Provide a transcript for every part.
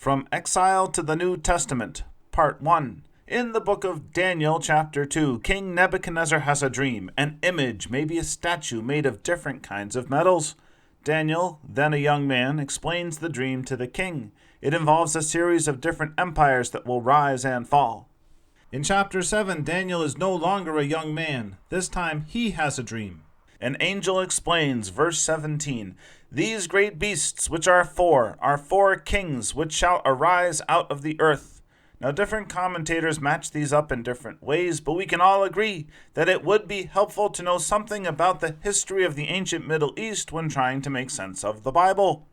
From Exile to the New Testament, Part 1. In the book of Daniel, chapter 2, King Nebuchadnezzar has a dream, an image, maybe a statue made of different kinds of metals. Daniel, then a young man, explains the dream to the king. It involves a series of different empires that will rise and fall. In chapter 7, Daniel is no longer a young man. This time he has a dream. An angel explains, verse 17, "These great beasts which are four kings which shall arise out of the earth." Now different commentators match these up in different ways, but we can all agree that it would be helpful to know something about the history of the ancient Middle East when trying to make sense of the Bible.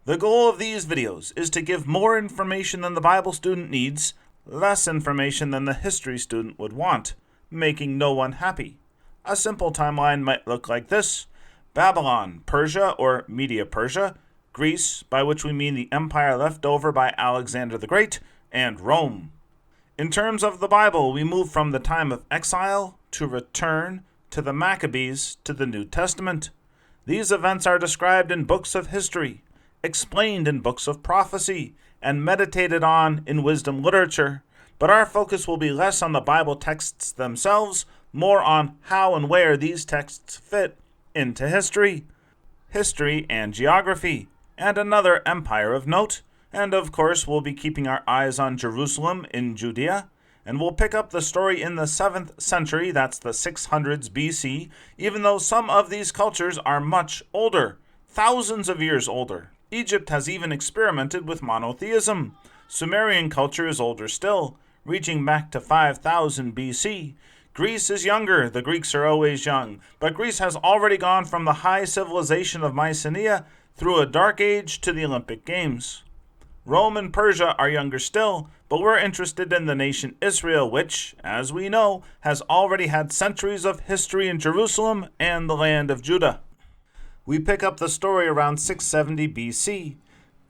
The goal of these videos is to give more information than the Bible student needs, less information than the history student would want, making no one happy. A simple timeline might look like this: Babylon, Persia or Media-Persia, Greece, by which we mean the empire left over by Alexander the Great, and Rome. In terms of the Bible, we move from the time of exile to return to the Maccabees to the New Testament. These events are described in books of history, explained in books of prophecy, and meditated on in wisdom literature. But our focus will be less on the Bible texts themselves, more on how and where these texts fit into history and geography, and another empire of note. And of course, we'll be keeping our eyes on Jerusalem in Judea, and we'll pick up the story in the 7th century, that's the 600s BC, even though some of these cultures are much older, thousands of years older. Egypt has even experimented with monotheism. Sumerian culture is older still, reaching back to 5000 BC. Greece is younger. The Greeks are always young. But Greece has already gone from the high civilization of Mycenae through a dark age to the Olympic Games. Rome and Persia are younger still, but we're interested in the nation Israel, which, as we know, has already had centuries of history in Jerusalem and the land of Judah. We pick up the story around 670 BC.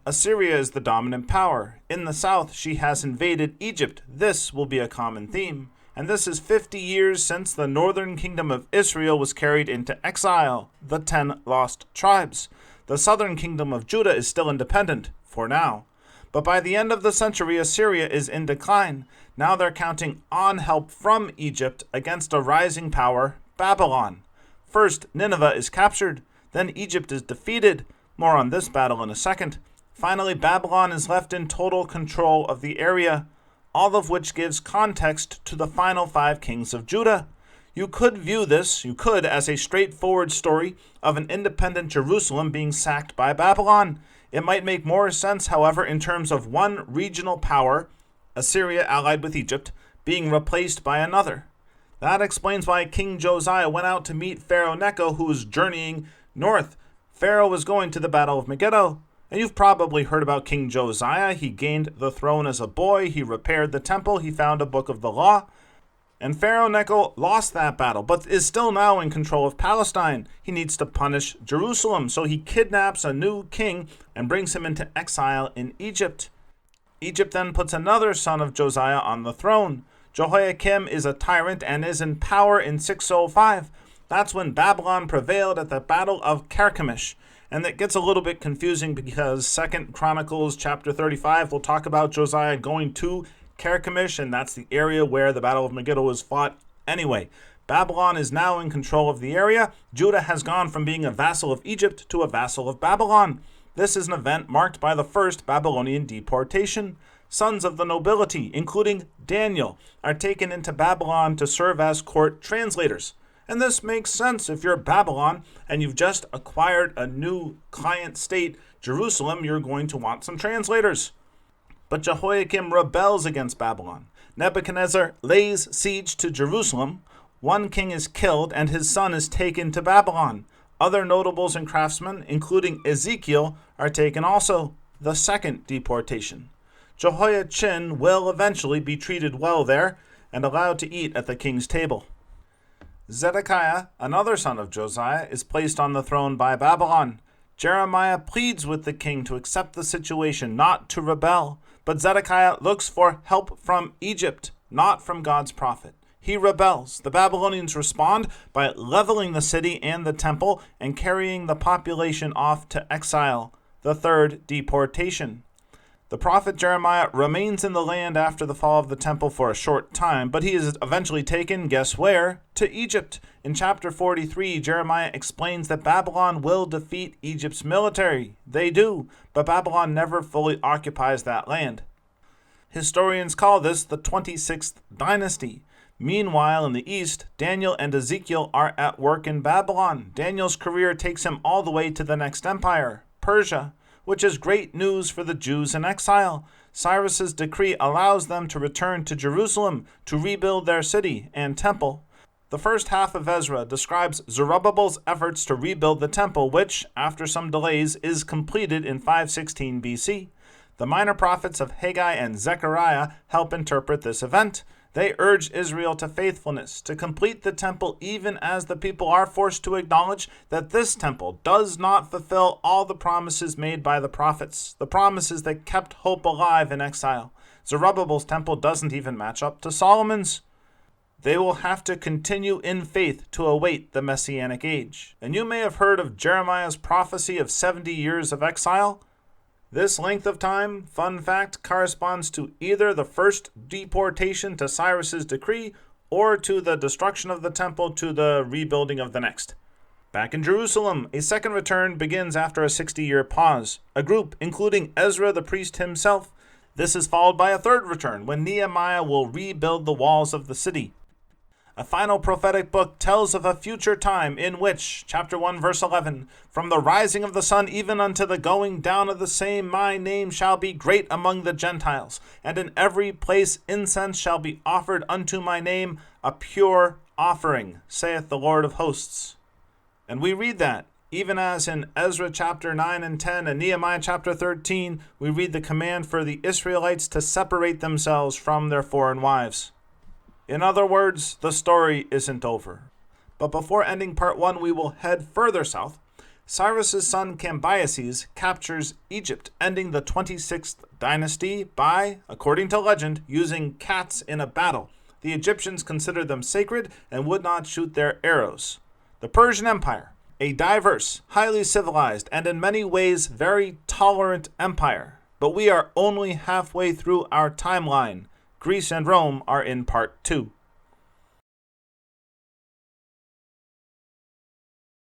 Assyria is the dominant power. In the south, she has invaded Egypt. This will be a common theme. And this is 50 years since the northern kingdom of Israel was carried into exile, the 10 lost tribes. The southern kingdom of Judah is still independent, for now. But by the end of the century, Assyria is in decline. Now they're counting on help from Egypt against a rising power, Babylon. First, Nineveh is captured. Then Egypt is defeated. More on this battle in a second. Finally, Babylon is left in total control of the area, all of which gives context to the final 5 kings of Judah. You could view this, as a straightforward story of an independent Jerusalem being sacked by Babylon. It might make more sense, however, in terms of one regional power, Assyria allied with Egypt, being replaced by another. That explains why King Josiah went out to meet Pharaoh Necho, who was journeying north. Pharaoh was going to the Battle of Megiddo. And you've probably heard about King Josiah. He gained the throne as a boy. He repaired the temple. He found a book of the law. And Pharaoh Necho lost that battle, but is still now in control of Palestine. He needs to punish Jerusalem, so he kidnaps a new king and brings him into exile in Egypt. Egypt then puts another son of Josiah on the throne. Jehoiakim is a tyrant and is in power in 605. That's when Babylon prevailed at the Battle of Carchemish. And that gets a little bit confusing because 2 Chronicles chapter 35 will talk about Josiah going to Carchemish, and that's the area where the Battle of Megiddo was fought. Anyway, Babylon is now in control of the area. Judah has gone from being a vassal of Egypt to a vassal of Babylon. This is an event marked by the first Babylonian deportation. Sons of the nobility, including Daniel, are taken into Babylon to serve as court translators. And this makes sense if you're Babylon and you've just acquired a new client state, Jerusalem, you're going to want some translators. But Jehoiakim rebels against Babylon. Nebuchadnezzar lays siege to Jerusalem. One king is killed and his son is taken to Babylon. Other notables and craftsmen, including Ezekiel, are taken also. The second deportation. Jehoiachin will eventually be treated well there and allowed to eat at the king's table. Zedekiah, another son of Josiah, is placed on the throne by Babylon. Jeremiah pleads with the king to accept the situation, not to rebel. But Zedekiah looks for help from Egypt, not from God's prophet. He rebels. The Babylonians respond by leveling the city and the temple and carrying the population off to exile, the third deportation. The prophet Jeremiah remains in the land after the fall of the temple for a short time, but he is eventually taken, guess where? To Egypt. In chapter 43, Jeremiah explains that Babylon will defeat Egypt's military. They do, but Babylon never fully occupies that land. Historians call this the 26th dynasty. Meanwhile, in the east, Daniel and Ezekiel are at work in Babylon. Daniel's career takes him all the way to the next empire, Persia, which is great news for the Jews in exile. Cyrus's decree allows them to return to Jerusalem to rebuild their city and temple. The first half of Ezra describes Zerubbabel's efforts to rebuild the temple, which, after some delays, is completed in 516 BC. The minor prophets of Haggai and Zechariah help interpret this event. They urge Israel to faithfulness, to complete the temple even as the people are forced to acknowledge that this temple does not fulfill all the promises made by the prophets, the promises that kept hope alive in exile. Zerubbabel's temple doesn't even match up to Solomon's. They will have to continue in faith to await the Messianic age. And you may have heard of Jeremiah's prophecy of 70 years of exile. This length of time, fun fact, corresponds to either the first deportation to Cyrus's decree or to the destruction of the temple to the rebuilding of the next. Back in Jerusalem, a second return begins after a 60-year pause. A group, including Ezra the priest himself. This is followed by a third return when Nehemiah will rebuild the walls of the city. A final prophetic book tells of a future time in which, chapter 1, verse 11, from the rising of the sun even unto the going down of the same, my name shall be great among the Gentiles, and in every place incense shall be offered unto my name, a pure offering, saith the Lord of hosts. And we read that, even as in Ezra chapter 9 and 10 and Nehemiah chapter 13, we read the command for the Israelites to separate themselves from their foreign wives. In other words, the story isn't over. But before ending part 1, we will head further south. Cyrus's son Cambyses captures Egypt, ending the 26th dynasty by, according to legend, using cats in a battle. The Egyptians considered them sacred and would not shoot their arrows. The Persian Empire, a diverse, highly civilized, and in many ways very tolerant empire. But we are only halfway through our timeline. Greece and Rome are in part 2.